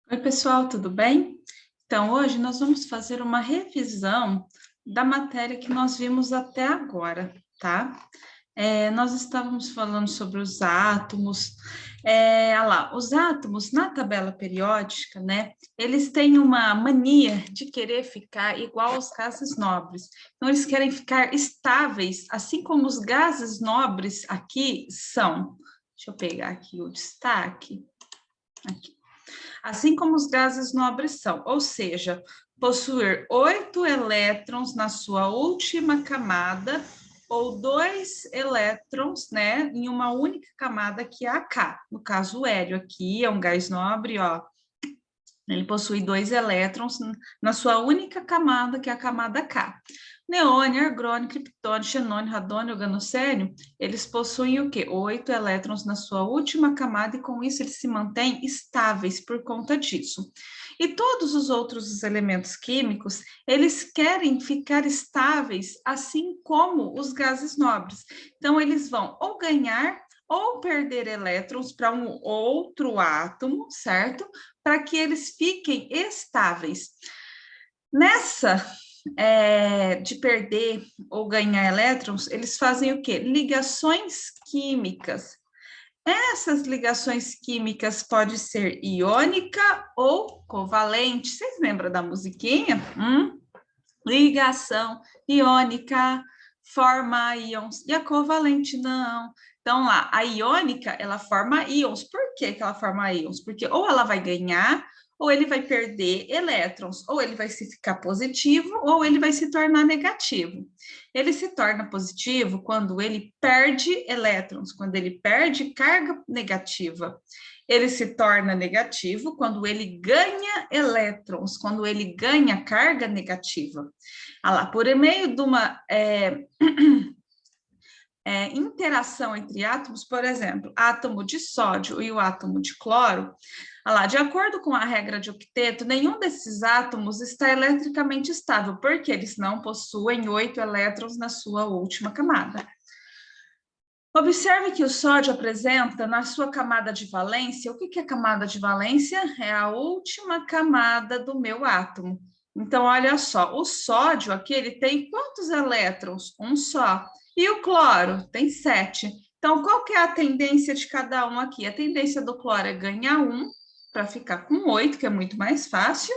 Oi, pessoal, tudo bem? Então, hoje nós vamos fazer uma revisão da matéria que nós vimos até agora, tá? Nós estávamos falando sobre os átomos. Olha lá, os átomos na tabela periódica, né? Eles têm uma mania de querer ficar igual aos gases nobres. Então, eles querem ficar estáveis, assim como os gases nobres aqui são. Deixa eu pegar aqui o destaque. Aqui. Assim como os gases nobres são, ou seja, possuir 8 elétrons na sua última camada ou 2 elétrons, né, em uma única camada que é a K. No caso, o hélio aqui é um gás nobre, ó, ele possui 2 elétrons na sua única camada, que é a camada K. Neônio, argônio, criptônio, xenônio, radônio, organocênio, eles possuem o quê? 8 elétrons na sua última camada e com isso eles se mantêm estáveis por conta disso. E todos os outros elementos químicos, eles querem ficar estáveis, assim como os gases nobres. Então, eles vão ou ganhar ou perder elétrons para um outro átomo, certo? Para que eles fiquem estáveis. Nessa de perder ou ganhar elétrons, eles fazem o quê? Ligações químicas. Essas ligações químicas podem ser iônica ou covalente. Vocês lembram da musiquinha? Ligação iônica forma íons e a covalente não. Então, lá, a iônica, ela forma íons. Por que que ela forma íons? Porque ou ela vai ganhar, ou ele vai perder elétrons, ou ele vai se ficar positivo, ou ele vai se tornar negativo. Ele se torna positivo quando ele perde elétrons, quando ele perde carga negativa. Ele se torna negativo quando ele ganha elétrons, quando ele ganha carga negativa. Ah lá, por meio de uma interação entre átomos, por exemplo, átomo de sódio e o átomo de cloro, ah lá, de acordo com a regra de octeto, nenhum desses átomos está eletricamente estável, porque eles não possuem 8 elétrons na sua última camada. Observe que o sódio apresenta na sua camada de valência, o que é camada de valência? É a última camada do meu átomo. Então, olha só, o sódio aqui, ele tem quantos elétrons? Um só. E o cloro? Tem 7. Então, qual que é a tendência de cada um aqui? A tendência do cloro é ganhar 1, para ficar com 8, que é muito mais fácil.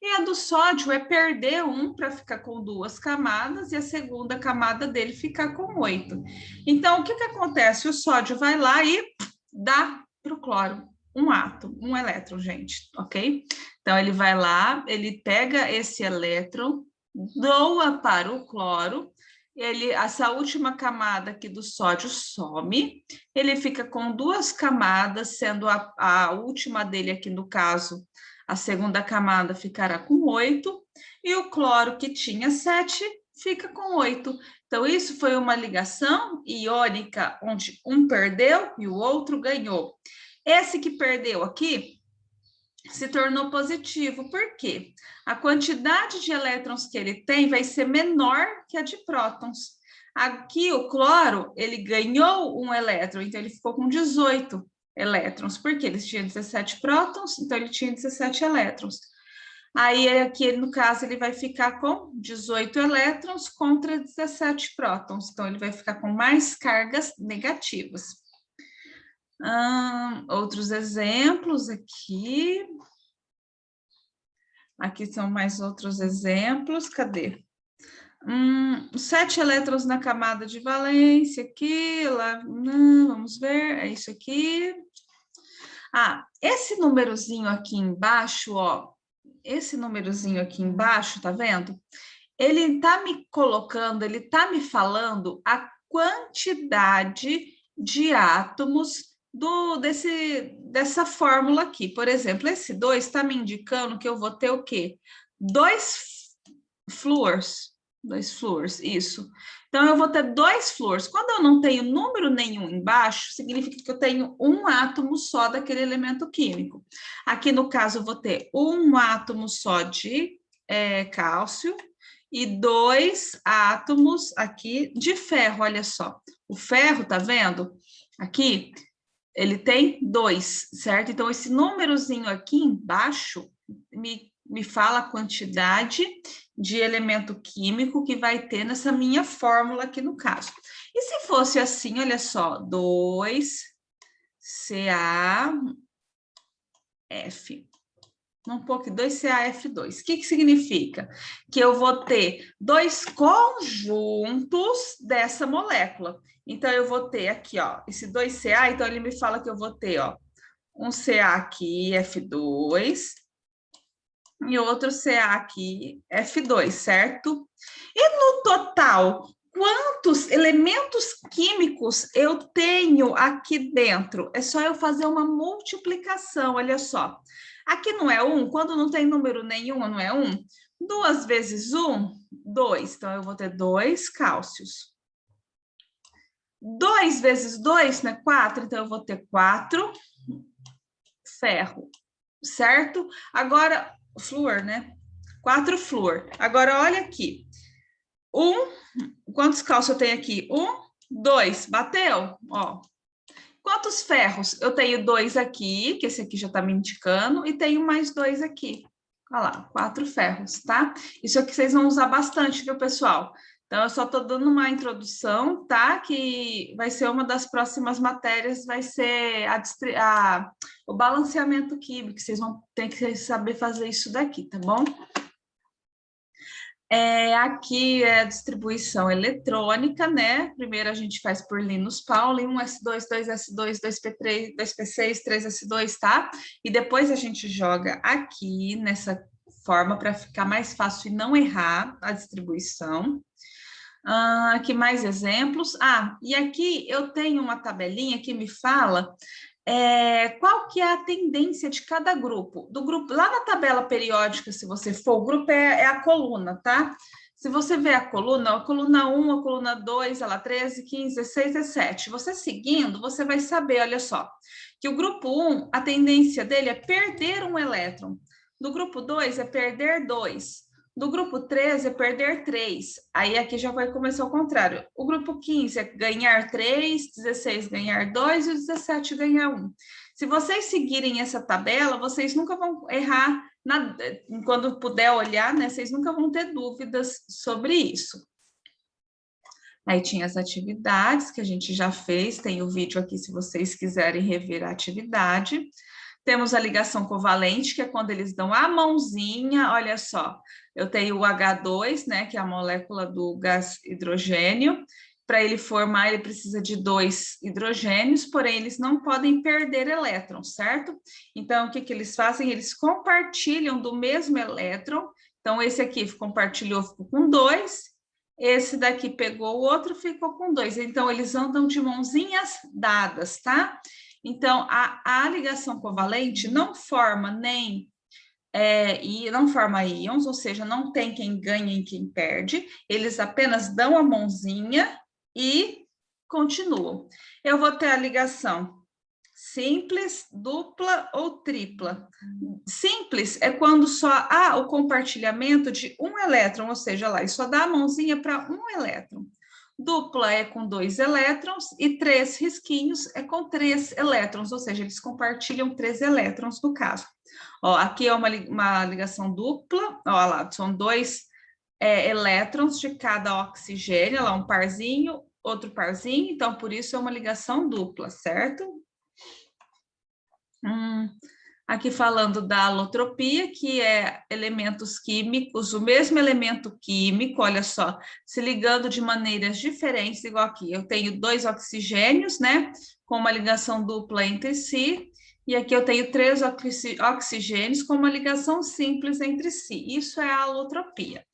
E a do sódio é perder 1 para ficar com 2 camadas e a segunda camada dele ficar com 8. Então, o que acontece? O sódio vai lá e dá para o cloro um átomo, um elétron, gente, ok? Então, ele vai lá, ele pega esse elétron, doa para o cloro, essa última camada aqui do sódio some, ele fica com 2 camadas, sendo a última dele aqui, no caso, a segunda camada ficará com 8, e o cloro, que tinha 7, fica com 8. Então, isso foi uma ligação iônica, onde um perdeu e o outro ganhou. Esse que perdeu aqui se tornou positivo. Por quê? A quantidade de elétrons que ele tem vai ser menor que a de prótons. Aqui, o cloro, ele ganhou um elétron, então ele ficou com 18 elétrons, porque eles tinham 17 prótons, então ele tinha 17 elétrons. Aí, aqui, no caso, ele vai ficar com 18 elétrons contra 17 prótons. Então, ele vai ficar com mais cargas negativas. Outros exemplos aqui. Aqui são mais outros exemplos. Cadê? 7 elétrons na camada de valência aqui. Lá, vamos ver. É isso aqui. Esse númerozinho aqui embaixo, ó. Esse númerozinho aqui embaixo, tá vendo? Ele está me colocando, ele está me falando a quantidade de átomos dessa fórmula aqui. Por exemplo, esse 2 está me indicando que eu vou ter o quê? 2 flúors. 2 flúors, isso. Então, eu vou ter 2 flúors. Quando eu não tenho número nenhum embaixo, significa que eu tenho um átomo só daquele elemento químico. Aqui, no caso, eu vou ter um átomo só de cálcio e 2 átomos aqui de ferro, olha só. O ferro, tá vendo? Aqui, Ele tem 2, certo? Então, esse númerozinho aqui embaixo me fala a quantidade de elemento químico que vai ter nessa minha fórmula aqui no caso. E se fosse assim, olha só, 2CaF. Um pouco, 2CaF2. O que significa? Que eu vou ter 2 conjuntos dessa molécula. Então, eu vou ter aqui, ó, esse 2Ca, então ele me fala que eu vou ter, ó, um Ca aqui, F2, e outro Ca aqui, F2, certo? E no total, quantos elementos químicos eu tenho aqui dentro? É só eu fazer uma multiplicação, olha só. Aqui não é 1, quando não tem número nenhum, não é 1. 2 vezes 1, 2. Então, eu vou ter 2 cálcios. 2 vezes 2, né? 4. Então, eu vou ter 4 ferro, certo? Agora, flúor, né? 4 flúor. Agora, olha aqui. Quantos cálcios eu tenho aqui? 1, 2. Bateu? Ó. Quantos ferros? Eu tenho 2 aqui, que esse aqui já está me indicando, e tenho mais 2 aqui. Olha lá, 4 ferros, tá? Isso aqui vocês vão usar bastante, viu, pessoal? Então, eu só estou dando uma introdução, tá? Que vai ser uma das próximas matérias, vai ser o balanceamento químico. Vocês vão ter que saber fazer isso daqui, tá bom? Aqui é a distribuição eletrônica, né? Primeiro a gente faz por Linus Pauling, 1s2, 2s2, 2p3, 2p6, 3s2, tá? E depois a gente joga aqui nessa forma para ficar mais fácil e não errar a distribuição. Aqui mais exemplos. E aqui eu tenho uma tabelinha que me fala qual que é a tendência de cada grupo. Do grupo, lá na tabela periódica, se você for, o grupo é a coluna, tá? Se você ver a coluna 1, a coluna 2, ela 13, 15, 16, 17. Você seguindo, você vai saber, olha só, que o grupo 1, a tendência dele é perder um elétron. Do grupo 2 é perder 2. Do grupo 13 é perder 3. Aí aqui já vai começar ao contrário. O grupo 15 é ganhar 3, 16 ganhar 2 e o 17 ganhar 1. Se vocês seguirem essa tabela, vocês nunca vão errar, quando puder olhar, né? Vocês nunca vão ter dúvidas sobre isso. Aí tinha as atividades que a gente já fez, tem o vídeo aqui se vocês quiserem rever a atividade. Temos a ligação covalente, que é quando eles dão a mãozinha, olha só, eu tenho o H2, né, que é a molécula do gás hidrogênio. Para ele formar, ele precisa de 2 hidrogênios, porém eles não podem perder elétrons, certo? Então, o que eles fazem? Eles compartilham do mesmo elétron. Então, esse aqui compartilhou, ficou com 2, esse daqui pegou o outro, ficou com 2. Então, eles andam de mãozinhas dadas, tá? Então, a ligação covalente não forma não forma íons, ou seja, não tem quem ganha e quem perde, eles apenas dão a mãozinha e continuam. Eu vou ter a ligação simples, dupla ou tripla. Simples é quando só há o compartilhamento de um elétron, ou seja, lá, e só dá a mãozinha para um elétron. Dupla é com 2 elétrons e 3 risquinhos é com 3 elétrons, ou seja, eles compartilham 3 elétrons no caso. Ó, aqui é uma ligação dupla, ó lá, são 2 elétrons de cada oxigênio, lá um parzinho, outro parzinho, então por isso é uma ligação dupla, certo? Aqui falando da alotropia, que é elementos químicos, o mesmo elemento químico, olha só, se ligando de maneiras diferentes, igual aqui. Eu tenho 2 oxigênios, né, com uma ligação dupla entre si, e aqui eu tenho 3 oxigênios com uma ligação simples entre si. Isso é a alotropia.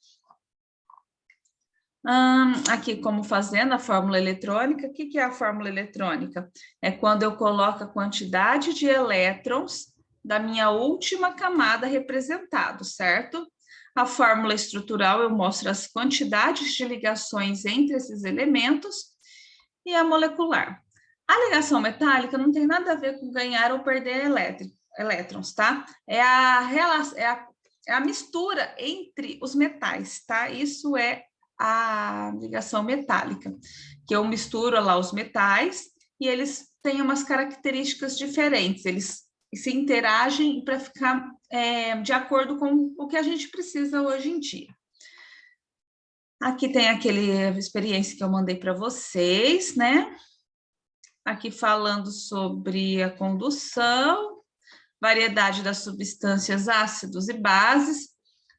Aqui, como fazendo a fórmula eletrônica, o que é a fórmula eletrônica? É quando eu coloco a quantidade de elétrons da minha última camada representado, certo? A fórmula estrutural eu mostro as quantidades de ligações entre esses elementos e a molecular. A ligação metálica não tem nada a ver com ganhar ou perder elétrons, tá? É a mistura entre os metais, tá? Isso é a ligação metálica, que eu misturo lá os metais e eles têm umas características diferentes, eles se interagem para ficar de acordo com o que a gente precisa hoje em dia. Aqui tem aquele experiência que eu mandei para vocês, né? Aqui falando sobre a condução, variedade das substâncias ácidos e bases.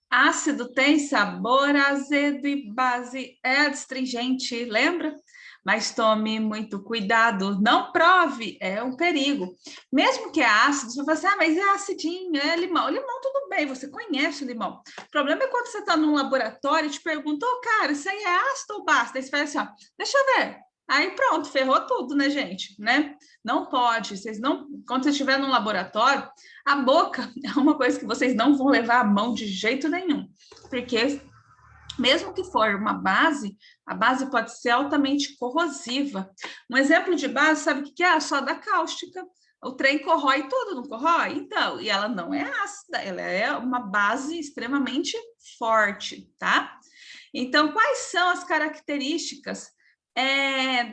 Ácido tem sabor, azedo e base é adstringente, lembra? Mas tome muito cuidado, não prove, é um perigo. Mesmo que é ácido, você vai falar assim, mas é acidinho, é limão. Limão, tudo bem, você conhece o limão. O problema é quando você está num laboratório e te pergunta, cara, isso aí é ácido ou base? Aí você fala assim, ó, deixa eu ver. Aí pronto, ferrou tudo, né, gente? Né? Não pode, vocês não... Quando você estiver num laboratório, a boca é uma coisa que vocês não vão levar a mão de jeito nenhum. Porque mesmo que for uma base, a base pode ser altamente corrosiva. Um exemplo de base, sabe o que é? A soda cáustica. O trem corrói tudo, não corrói? Então, e ela não é ácida, ela é uma base extremamente forte, tá? Então, quais são as características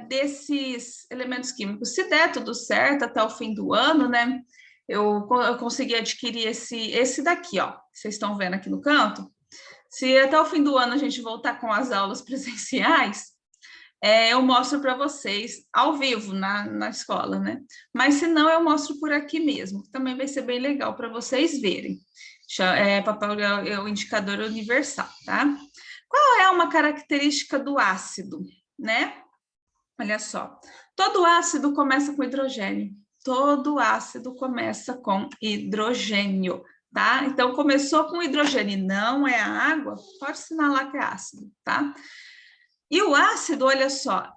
desses elementos químicos? Se der tudo certo até o fim do ano, né? Eu consegui adquirir esse daqui, ó. Vocês estão vendo aqui no canto? Se até o fim do ano a gente voltar com as aulas presenciais, eu mostro para vocês ao vivo na escola, né? Mas se não, eu mostro por aqui mesmo, que também vai ser bem legal para vocês verem. Papel é o indicador universal, tá? Qual é uma característica do ácido, né? Olha só, todo ácido começa com hidrogênio. Todo ácido começa com hidrogênio, tá? Então, começou com hidrogênio e não é a água, pode assinalar que é ácido, tá? E o ácido, olha só,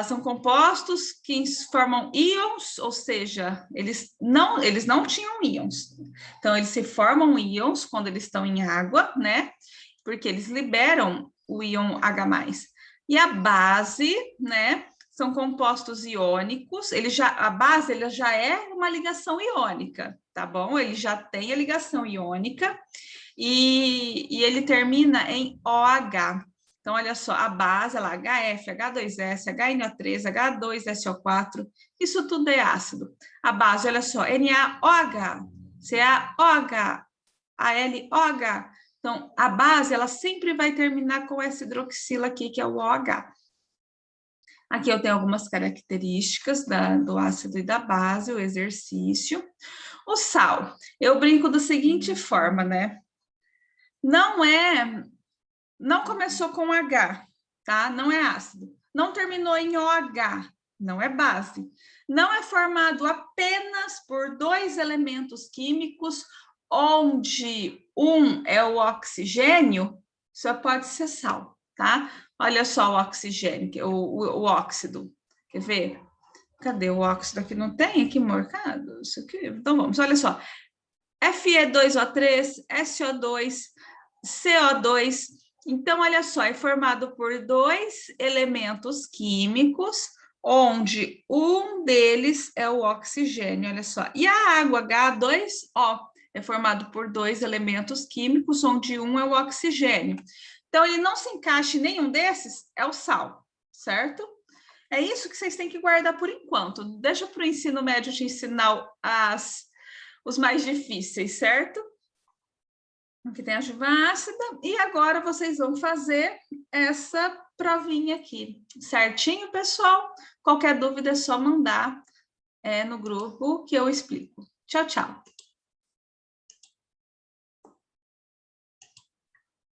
são compostos que formam íons, ou seja, eles não tinham íons. Então, eles se formam íons quando eles estão em água, né? Porque eles liberam o íon H+. E a base, né? São compostos iônicos, a base ela já é uma ligação iônica, tá bom? Ele já tem a ligação iônica e ele termina em OH. Então, olha só, a base, ela HF, H2S, HNO3, H2SO4, isso tudo é ácido. A base, olha só, NaOH, CaOH, AlOH. Então, a base, ela sempre vai terminar com essa hidroxila aqui, que é o OH. Aqui eu tenho algumas características do ácido e da base, o exercício. O sal, eu brinco da seguinte forma, né? Não começou com H, tá? Não é ácido. Não terminou em OH, não é base. Não é formado apenas por dois elementos químicos, onde um é o oxigênio, só pode ser sal, tá? Olha só o oxigênio, o óxido. Quer ver? Cadê o óxido aqui? Não tem aqui marcado? Isso aqui. Então vamos, olha só. Fe2O3, SO2, CO2. Então, olha só, é formado por dois elementos químicos, onde um deles é o oxigênio, olha só. E a água, H2O, é formado por dois elementos químicos, onde um é o oxigênio. Então, ele não se encaixa em nenhum desses, é o sal, certo? É isso que vocês têm que guardar por enquanto. Deixa para o ensino médio te ensinar os mais difíceis, certo? Aqui tem a chuva ácida, e agora vocês vão fazer essa provinha aqui, certinho, pessoal? Qualquer dúvida é só mandar no grupo que eu explico. Tchau, tchau!